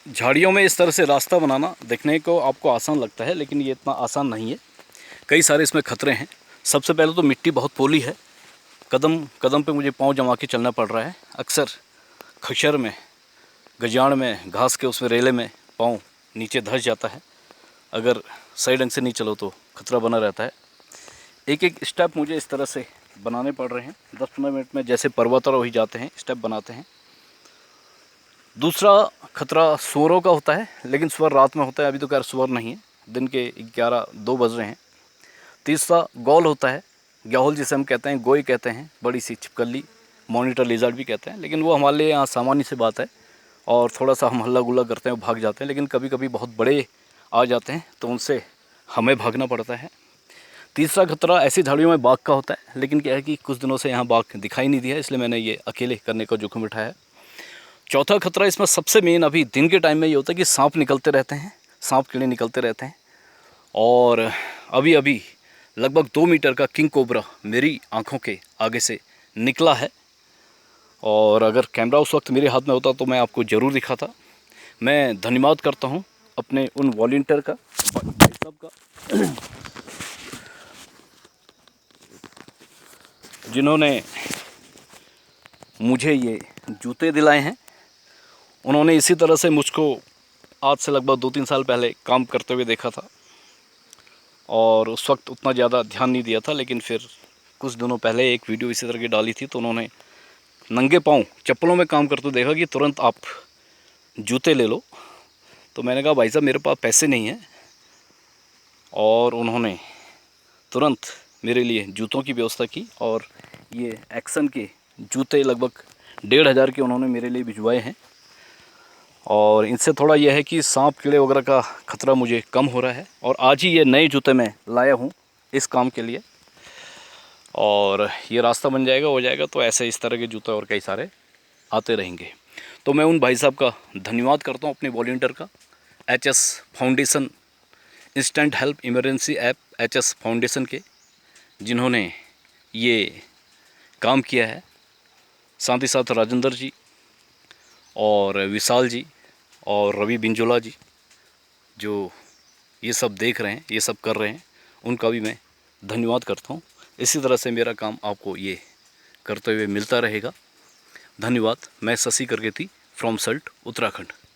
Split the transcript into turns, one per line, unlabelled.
झाड़ियों में इस तरह से रास्ता बनाना देखने को आपको आसान लगता है, लेकिन ये इतना आसान नहीं है। कई सारे इसमें खतरे हैं। सबसे पहले तो मिट्टी बहुत पोली है, कदम कदम पे मुझे पाँव जमा के चलना पड़ रहा है। अक्सर खच्चर में, गजाण में, घास के उसमें रेले में पाँव नीचे धंस जाता है। अगर सही ढंग से नहीं चलो तो खतरा बना रहता है। एक एक स्टेप मुझे इस तरह से बनाने पड़ रहे हैं। 10-15 मिनट में जैसे पर्वतारोही जाते हैं स्टेप बनाते हैं। दूसरा खतरा सुअरों का होता है, लेकिन सुअर रात में होता है, अभी तो खैर सुअर नहीं है, दिन के 11-2 बज रहे हैं। तीसरा गौल होता है, ग्याहुल जिसे हम कहते हैं, गोई कहते हैं, बड़ी सी छिपकली, मॉनिटर लिजर्ड भी कहते हैं, लेकिन वो हमारे लिए यहाँ सामान्य सी बात है और थोड़ा सा हम हल्ला गुल्ला करते हैं, वो भाग जाते हैं। लेकिन कभी कभी बहुत बड़े आ जाते हैं तो उनसे हमें भागना पड़ता है। तीसरा खतरा ऐसी झाड़ियों में बाघ का होता है, लेकिन क्या है कि कुछ दिनों से यहाँ बाघ दिखाई नहीं दिया, इसलिए मैंने ये अकेले करने का जोखिम उठाया है। चौथा खतरा इसमें सबसे मेन अभी दिन के टाइम में ये होता है कि सांप निकलते रहते हैं, सांप कीड़े निकलते रहते हैं। और अभी अभी लगभग 2 मीटर का किंग कोबरा मेरी आंखों के आगे से निकला है, और अगर कैमरा उस वक्त मेरे हाथ में होता तो मैं आपको ज़रूर दिखाता। मैं धन्यवाद करता हूँ अपने उन वॉलंटियर का, भाई साहब का, जिन्होंने मुझे ये जूते दिलाए हैं। उन्होंने इसी तरह से मुझको आज से लगभग 2-3 साल पहले काम करते हुए देखा था, और उस वक्त उतना ज़्यादा ध्यान नहीं दिया था। लेकिन फिर कुछ दिनों पहले एक वीडियो इसी तरह की डाली थी, तो उन्होंने नंगे पाँव चप्पलों में काम करते देखा कि तुरंत आप जूते ले लो। तो मैंने कहा भाई साहब मेरे पास पैसे नहीं हैं, और उन्होंने तुरंत मेरे लिए जूतों की व्यवस्था की, और ये एक्शन के जूते लगभग 1500 के उन्होंने मेरे लिए भिजवाए हैं। और इनसे थोड़ा यह है कि सांप कीड़े वगैरह का ख़तरा मुझे कम हो रहा है। और आज ही ये नए जूते मैं लाया हूँ इस काम के लिए, और ये रास्ता बन जाएगा, हो जाएगा, तो ऐसे इस तरह के जूते और कई सारे आते रहेंगे। तो मैं उन भाई साहब का धन्यवाद करता हूँ, अपने वॉलंटियर का, HS foundation, instant help emergency app HS foundation के, जिन्होंने ये काम किया है। साथ ही साथ राजेंद्र जी और विशाल जी और रवि बिंजोला जी, जो ये सब देख रहे हैं, ये सब कर रहे हैं, उनका भी मैं धन्यवाद करता हूँ। इसी तरह से मेरा काम आपको ये करते हुए मिलता रहेगा। धन्यवाद। मैं शशि करगेती फ्रॉम सल्ट, उत्तराखंड।